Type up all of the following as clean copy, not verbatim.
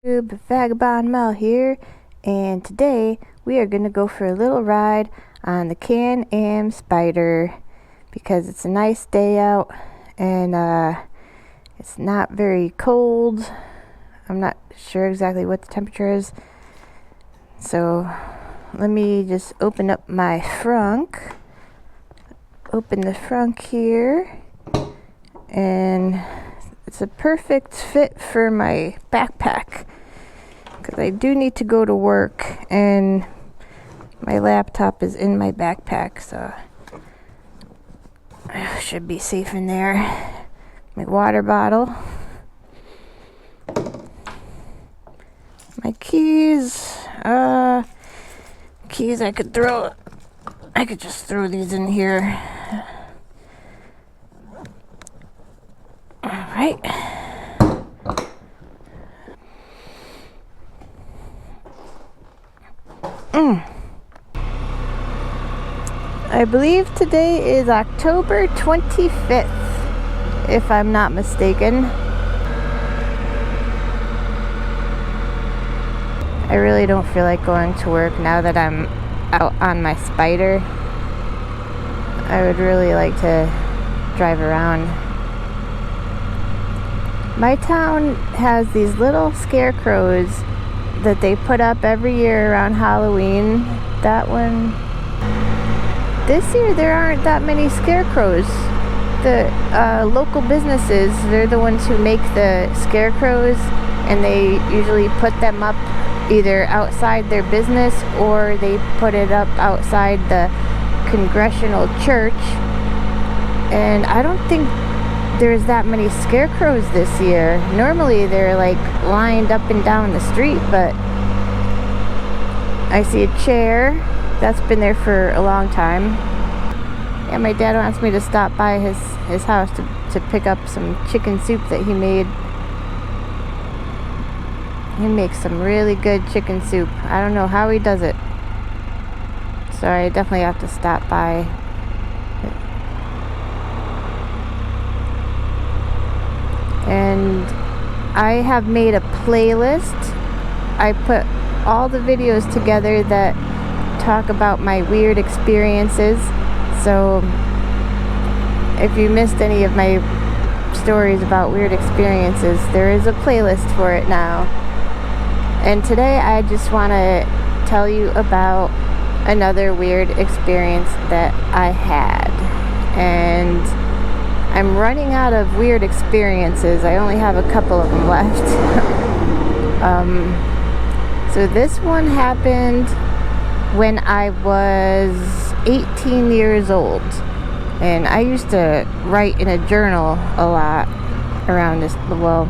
OOBE Vagabond Mel here, and today we are going to go for a little ride on the Can-Am Spyder because it's a nice day out and it's not very cold. I'm not sure exactly what the temperature is, so let me just open up my frunk. Open the frunk here, and it's a perfect fit for my backpack because I do need to go to work and my laptop is in my backpack, so I should be safe in there. My water bottle, my keys, I could just throw these in here. Alright. I believe today is October 25th, if I'm not mistaken. I really don't feel like going to work now that I'm out on my Spyder. I would really like to drive around. My town has these little scarecrows that they put up every year around Halloween. That one. This year there aren't that many scarecrows. The local businesses, they're the ones who make the scarecrows, and they usually put them up either outside their business or they put it up outside the congregational church. And I don't think there's that many scarecrows this year. Normally they're like lined up and down the street, but I see a chair that's been there for a long time. And my dad wants me to stop by his house to pick up some chicken soup that he made. He makes some really good chicken soup. I don't know how he does it, so I definitely have to stop by. And I have made a playlist. I put all the videos together that talk about my weird experiences. So if you missed any of my stories about weird experiences, there is a playlist for it now. And today I just want to tell you about another weird experience that I had. And I'm running out of weird experiences. I only have a couple of them left. So this one happened when I was 18 years old. And I used to write in a journal a lot around this. Well,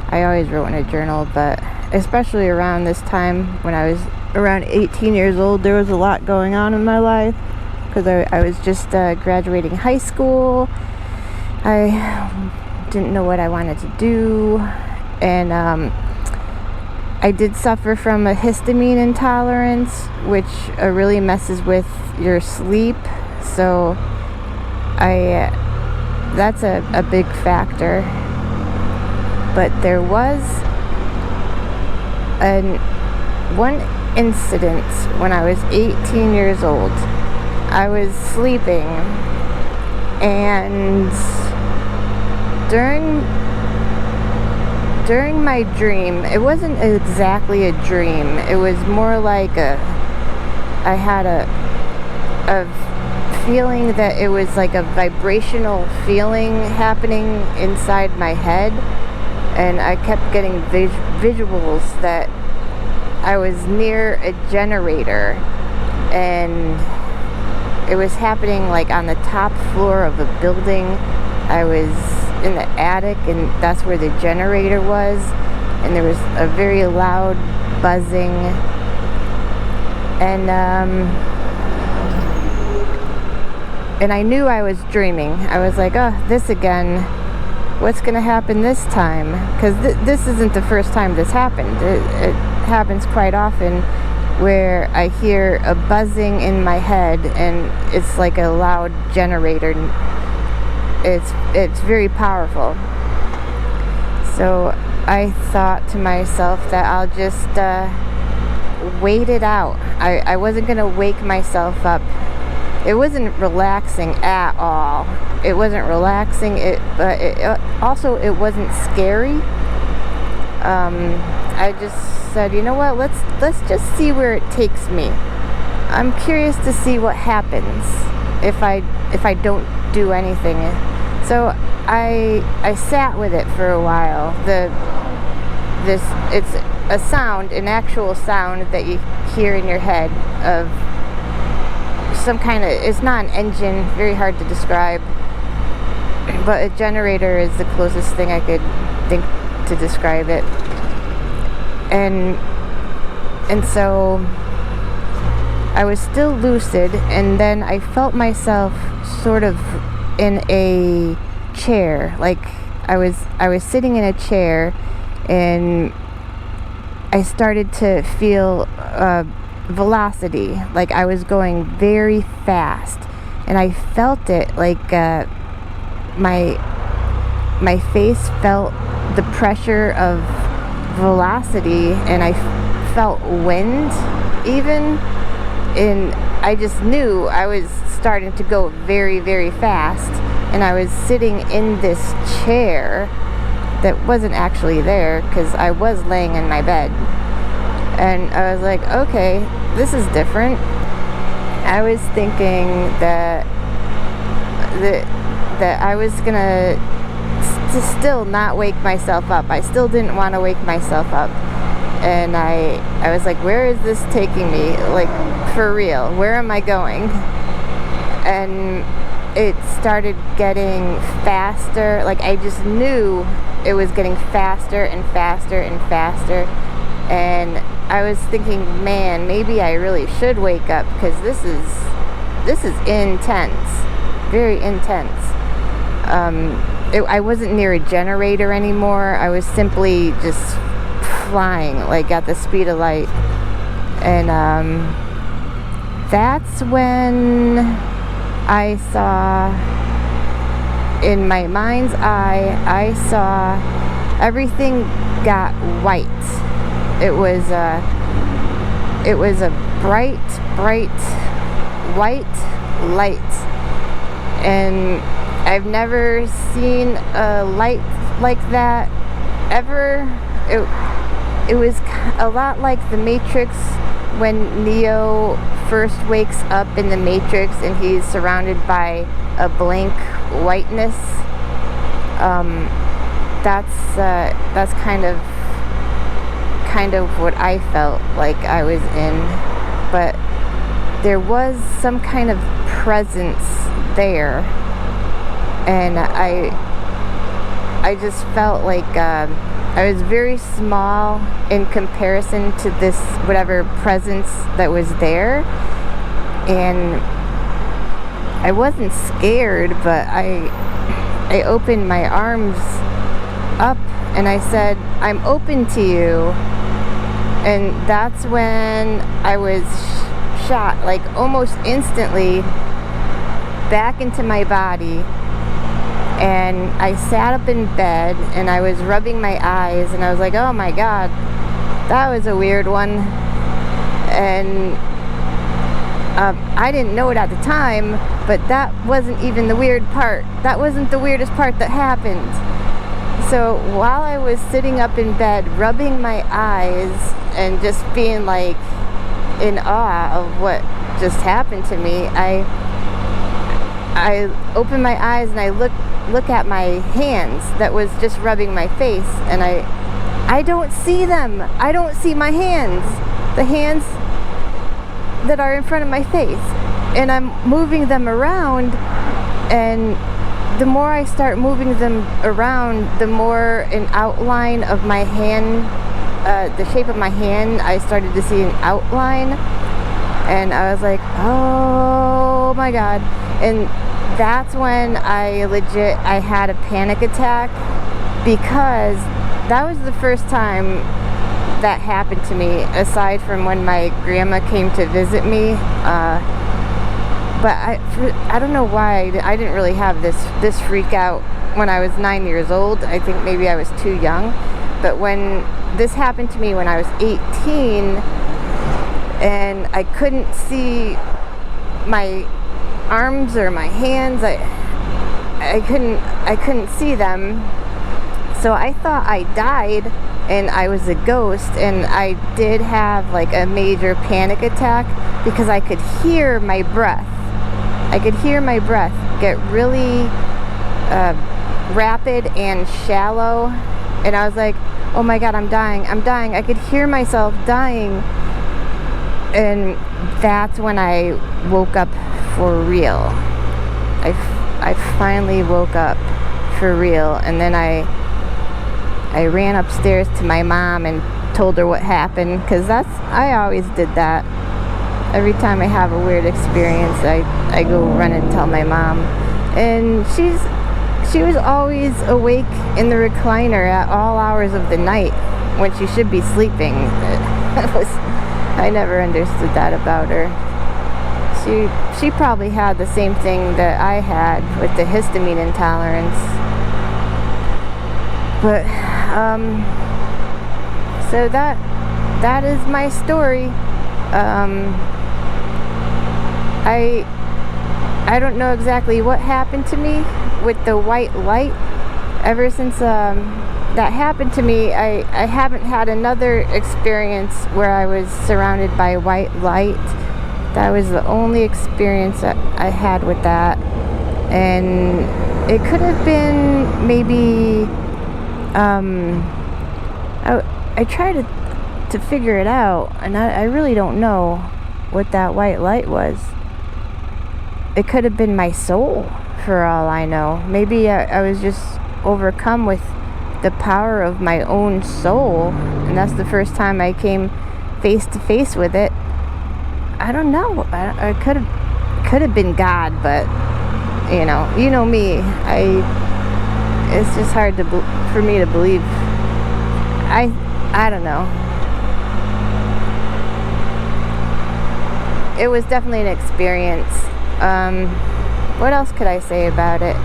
I always wrote in a journal, but especially around this time when I was around 18 years old, there was a lot going on in my life because I was just graduating high school. I didn't know what I wanted to do, and I did suffer from a histamine intolerance, which really messes with your sleep, so that's a big factor. But there was one incident when I was 18 years old. I was sleeping, and during my dream, it wasn't exactly a dream. It was more like I had a feeling that it was like a vibrational feeling happening inside my head, and I kept getting visuals that I was near a generator, and it was happening like on the top floor of a building. I was in the attic, and that's where the generator was, and there was a very loud buzzing, and I knew I was dreaming. I was like, oh, this again. What's gonna happen this time? Because this isn't the first time this happened. It happens quite often where I hear a buzzing in my head, and it's like a loud generator. It's very powerful. So I thought to myself that I'll just wait it out. I wasn't gonna wake myself up. It wasn't relaxing at all. It wasn't relaxing. But also it wasn't scary. I just said, you know what? Let's just see where it takes me. I'm curious to see what happens if I don't do anything. So I sat with it for a while. It's a sound, an actual sound that you hear in your head of some kind of, it's not an engine, very hard to describe, but a generator is the closest thing I could think to describe it. And so I was still lucid, and then I felt myself sort of in a chair, like I was sitting in a chair, and I started to feel velocity, like I was going very fast, and I felt it, like my face felt the pressure of velocity, and I felt wind even, and I just knew I was starting to go very, very fast, and I was sitting in this chair that wasn't actually there because I was laying in my bed. And I was like, okay, this is different. I was thinking that I was gonna still not wake myself up. I still didn't want to wake myself up. And I was like, where is this taking me? Like, for real, where am I going? And it started getting faster. Like, I just knew it was getting faster and faster and faster. And I was thinking, man, maybe I really should wake up, because this is intense, very intense. I wasn't near a generator anymore. I was simply just flying, like at the speed of light. And that's when I saw, in my mind's eye, I saw everything got white. It was a bright white light, and I've never seen a light like that ever. It was a lot like the Matrix, when Neo first wakes up in the Matrix and he's surrounded by a blank whiteness. That's kind of what I felt like I was in, but there was some kind of presence there, and I just felt like I was very small in comparison to this whatever presence that was there, and I wasn't scared, but I opened my arms up and I said, I'm open to you. And that's when I was shot, like almost instantly, back into my body. And I sat up in bed and I was rubbing my eyes, and I was like, oh my god, that was a weird one. And I didn't know it at the time, but that wasn't even the weird part. That wasn't the weirdest part that happened. So while I was sitting up in bed, rubbing my eyes and just being like in awe of what just happened to me, I opened my eyes and I look at my hands that was just rubbing my face, and I don't see them. I don't see my hands. The hands that are in front of my face. And I'm moving them around, and the more I start moving them around, the more an outline of my hand, the shape of my hand, I started to see an outline, and I was like, oh my god. And that's when I had a panic attack, because that was the first time that happened to me, aside from when my grandma came to visit me. But I don't know why I didn't really have this freak out when I was 9 years old. I think maybe I was too young. but when this happened to me when I was 18 and I couldn't see my arms or my hands, I couldn't see them, so I thought I died and I was a ghost, and I did have like a major panic attack because I could hear my breath. I could hear my breath get really rapid and shallow, and I was like, oh my god, I'm dying. I could hear myself dying, and that's when I woke up for real. I finally woke up for real, and then I ran upstairs to my mom and told her what happened, because I always did that. Every time I have a weird experience, I go run and tell my mom, and she was always awake in the recliner at all hours of the night when she should be sleeping. I never understood that about her. She probably had the same thing that I had with the histamine intolerance. But so that is my story. I don't know exactly what happened to me with the white light. Ever since that happened to me, I haven't had another experience where I was surrounded by white light. That was the only experience that I had with that. And it could have been maybe I tried to figure it out, and I really don't know what that white light was. It could have been my soul, for all I know. Maybe I was just overcome with the power of my own soul, and that's the first time I came face to face with it. I don't know. I could have been God, but you know me. It's just hard for me to believe. I don't know. It was definitely an experience. What else could I say about it?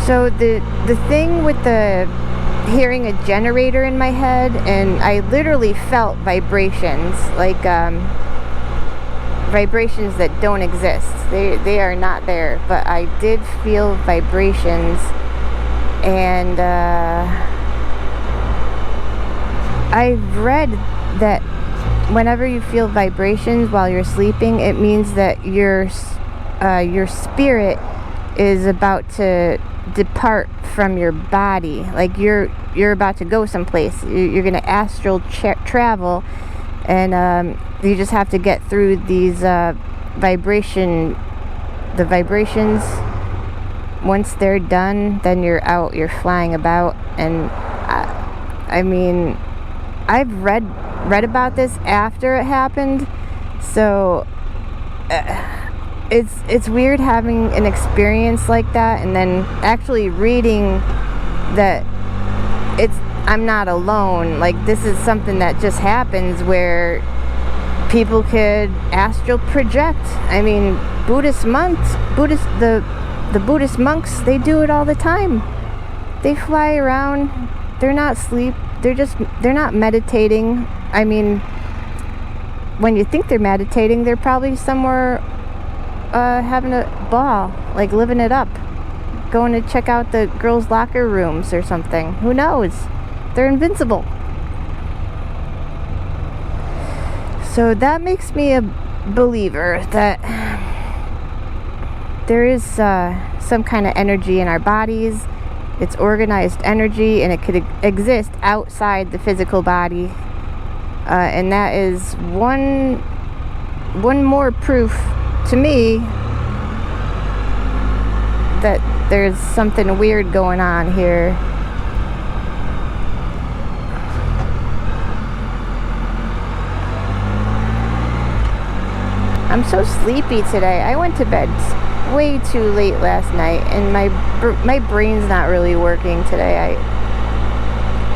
So the thing with the hearing a generator in my head, and I literally felt vibrations, like vibrations that don't exist. They are not there, but I did feel vibrations, and I've read that whenever you feel vibrations while you're sleeping, it means that your spirit is about to depart from your body. Like you're about to go someplace. You're gonna astral travel, and you just have to get through these vibrations. Once they're done, then you're out. You're flying about, and I mean, I've read about this after it happened, so it's weird having an experience like that and then actually reading that I'm not alone. Like, this is something that just happens where people could astral project. I mean, the Buddhist monks, they do it all the time. They fly around. They're not asleep. They're not meditating. I mean, when you think they're meditating, they're probably somewhere having a ball, like living it up, going to check out the girls' locker rooms or something. Who knows? They're invincible. So that makes me a believer that there is some kind of energy in our bodies. It's organized energy, and it could exist outside the physical body. And that is one more proof to me that there's something weird going on here. I'm so sleepy today. I went to bed way too late last night, and my brain's not really working today.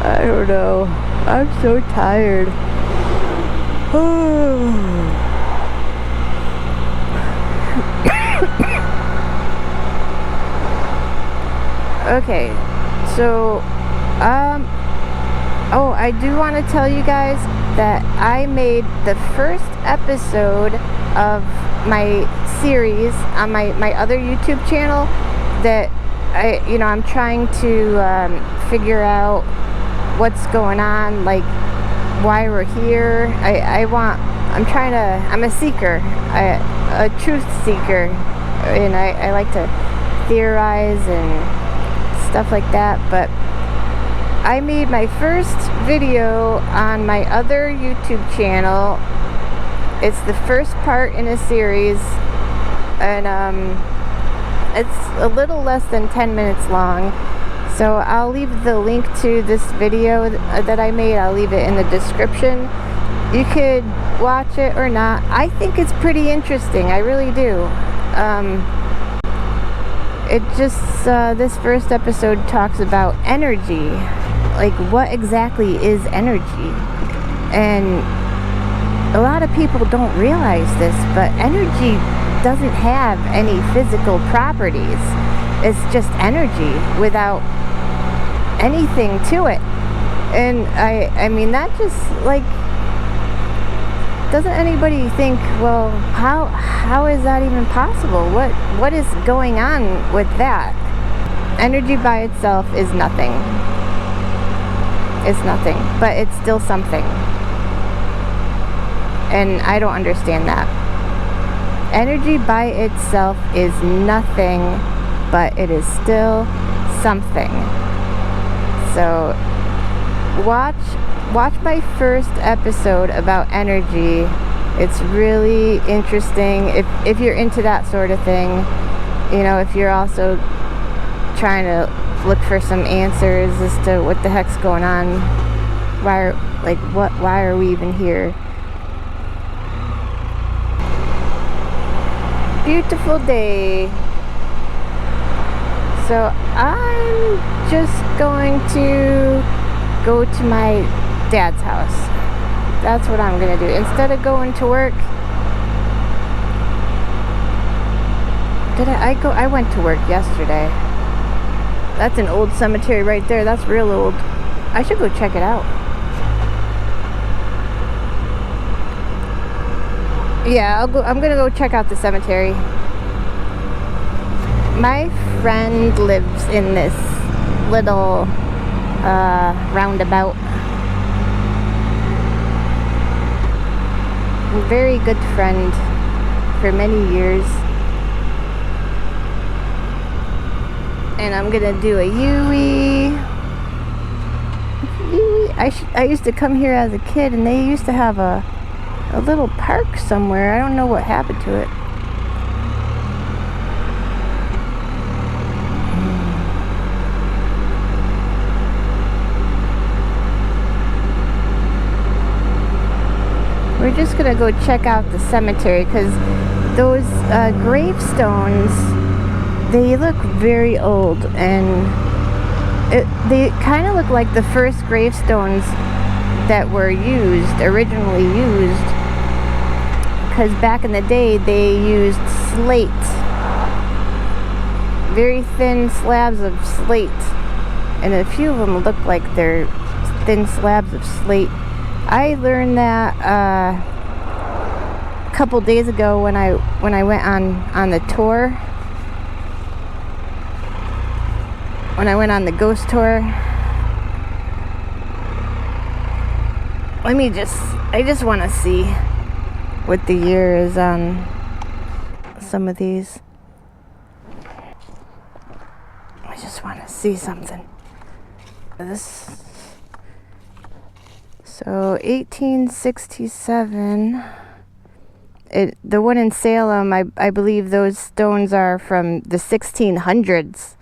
I don't know. I'm so tired. Okay, So, oh, I do want to tell you guys that I made the first episode of my series on my other YouTube channel that I'm trying to figure out what's going on, like why we're here. I'm a seeker, a truth seeker, and I like to theorize and stuff like that. But I made my first video on my other YouTube channel. It's the first part in a series, and it's a little less than 10 minutes long. So I'll leave the link to this video that I made. I'll leave it in the description. You could watch it or not. I think it's pretty interesting. I really do. It just, this first episode talks about energy. Like, what exactly is energy? And a lot of people don't realize this, but energy doesn't have any physical properties. It's just energy without anything to it. And I mean, that just, like, doesn't anybody think, well, how is that even possible? What is going on with that? Energy by itself is nothing. It's nothing, but it's still something. And I don't understand that. Energy by itself is nothing, but it is still something. So watch my first episode about energy. It's really interesting if you're into that sort of thing. If you're also trying to look for some answers as to what the heck's going on, why are we even here? Beautiful day. So I'm just going to go to my dad's house. That's what I'm gonna do. Instead of going to work, I went to work yesterday. That's an old cemetery right there. That's real old. I should go check it out. Yeah, I'm gonna go check out the cemetery. My friend lives in this little roundabout. A very good friend for many years. And I'm gonna do a Yui. I used to come here as a kid, and they used to have a little park somewhere. I don't know what happened to it. We're just gonna go check out the cemetery because those gravestones, they look very old, and they kind of look like the first gravestones that were originally used, because back in the day they used slate, very thin slabs of slate, and a few of them look like they're thin slabs of slate. I learned that a couple days ago when I went on the tour. When I went on the ghost tour. I just want to see what the year is on some of these. I just want to see something. So 1867. The one in Salem, I believe those stones are from the 1600s.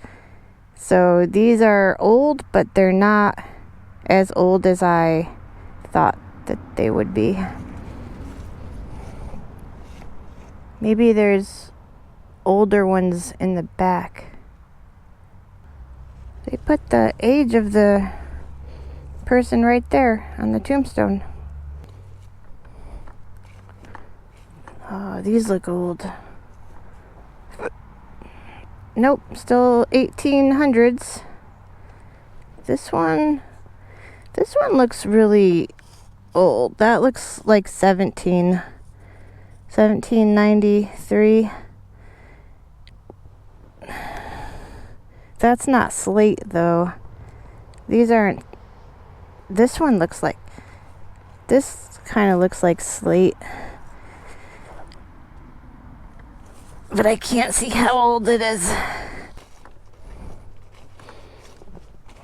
So these are old, but they're not as old as I thought that they would be. Maybe there's older ones in the back. They put the age of the person right there on the tombstone. Oh, these look old. Nope, still 1800s. This one looks really old. That looks like 1793. That's not slate though. These aren't. This one looks like, this kind of looks like slate. But I can't see how old it is.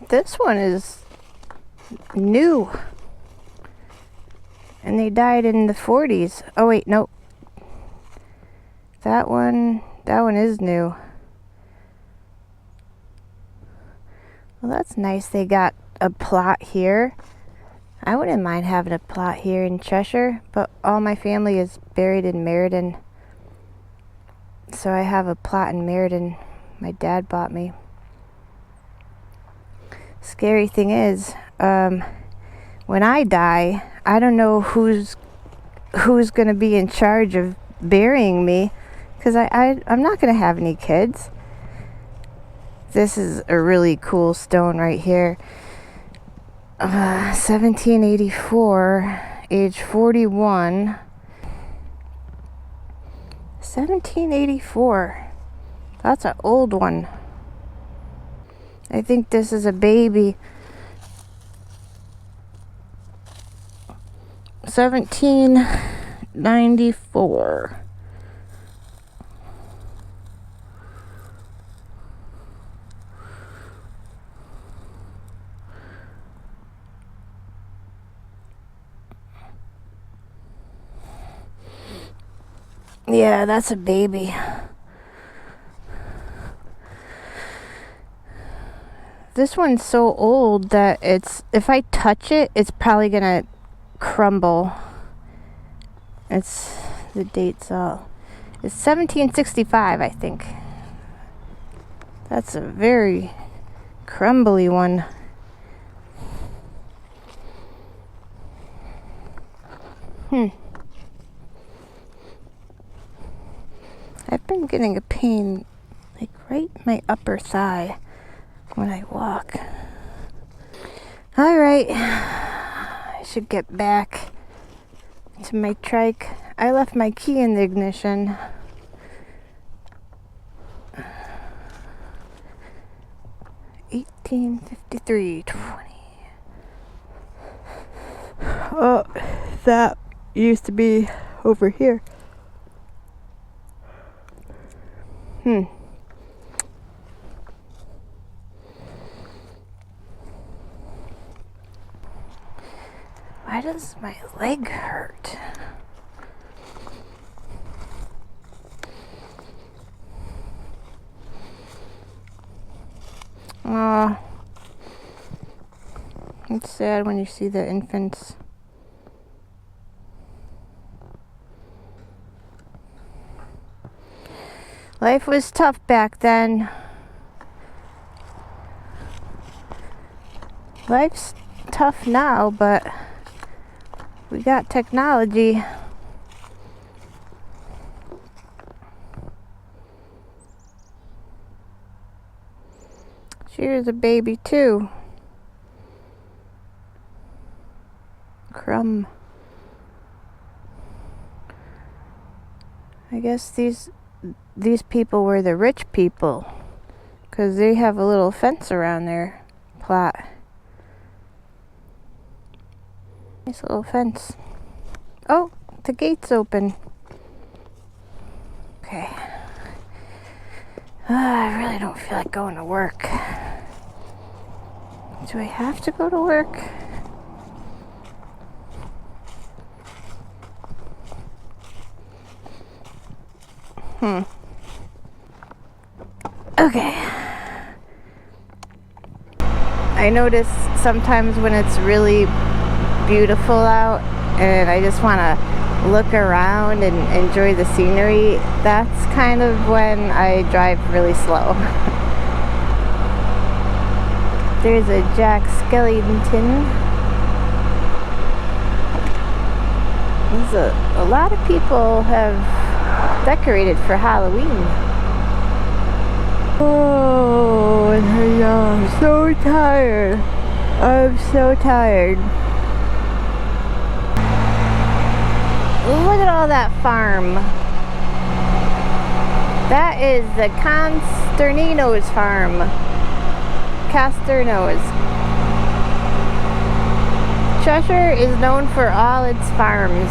This one is new. And they died in the 40s. Oh wait, nope. That one is new. Well, that's nice. They got a plot here. I wouldn't mind having a plot here in Cheshire, but all my family is buried in Meriden. So I have a plot in Meriden my dad bought me. Scary thing is, when I die, I don't know who's going to be in charge of burying me, because I'm not going to have any kids. This is a really cool stone right here. 1784, age 41. 1784. That's an old one. I think this is a baby. 1794. Yeah, that's a baby. This one's so old that if I touch it, it's probably gonna crumble. The date's all. It's 1765, I think. That's a very crumbly one. I've been getting a pain, like right in my upper thigh when I walk. Alright, I should get back to my trike. I left my key in the ignition. $18.53.20. Oh, that used to be over here. Why does my leg hurt? Oh, it's sad when you see the infants. Life was tough back then. Life's tough now, but we got technology. She was a baby too. Crumb. I guess these people were the rich people, because they have a little fence around their plot. Nice little fence. Oh, the gate's open. Okay. I really don't feel like going to work. Do I have to go to work? Okay. I notice sometimes when it's really beautiful out and I just want to look around and enjoy the scenery, that's kind of when I drive really slow. There's a Jack Skellington. A lot of people have decorated for Halloween. Oh, I'm so tired. I'm so tired. Look at all that farm. That is the Consterninos farm. Casternos. Cheshire is known for all its farms.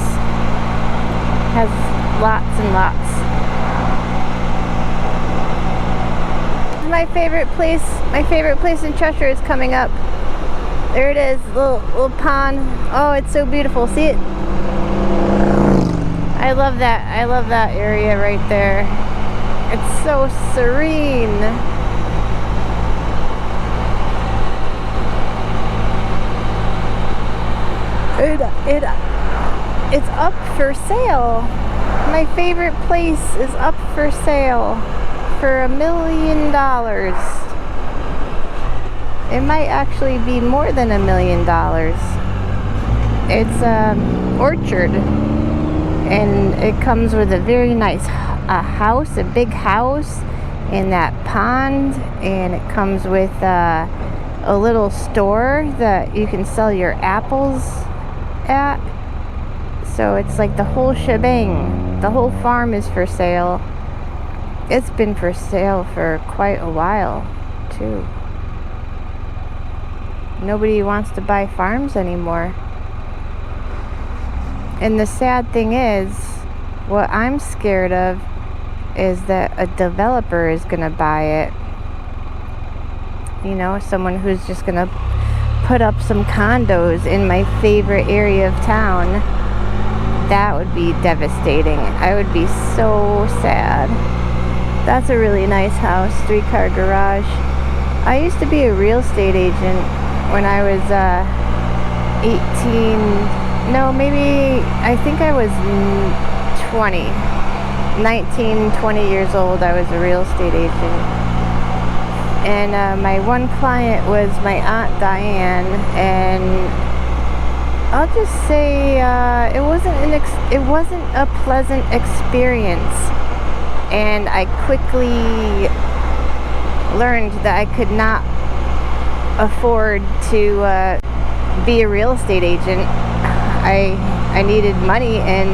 Has lots and lots. My favorite place in Cheshire is coming up. There it is, little pond. Oh, it's so beautiful. See it? I love that area right there. It's so serene. It's up for sale. My favorite place is up for sale for $1 million. It might actually be more than $1 million. It's an orchard, and it comes with a very nice house, a big house, in that pond, and it comes with a little store that you can sell your apples at. So it's like the whole shebang. The whole farm is for sale. It's been for sale for quite a while too. Nobody wants to buy farms anymore. And the sad thing is, what I'm scared of is that a developer is going to buy it. You know, someone who's just going to put up some condos in my favorite area of town. That would be devastating. I would be so sad. That's a really nice house, 3-car garage. I used to be a real estate agent when I was 18. No, maybe, I think I was 19, 20 years old. I was a real estate agent. And my one client was my Aunt Diane, and I'll just say it wasn't a pleasant experience. And I quickly learned that I could not afford to be a real estate agent. I needed money, and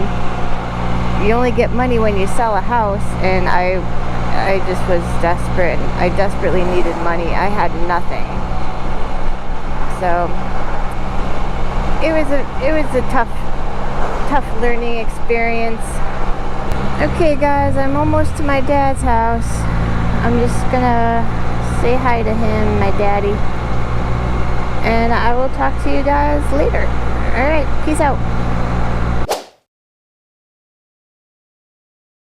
you only get money when you sell a house, and I just was desperate. I desperately needed money. I had nothing. So it was a tough learning experience. Okay guys, I'm almost to my dad's house. I'm just gonna say hi to him, my daddy. And I will talk to you guys later. Alright, peace out.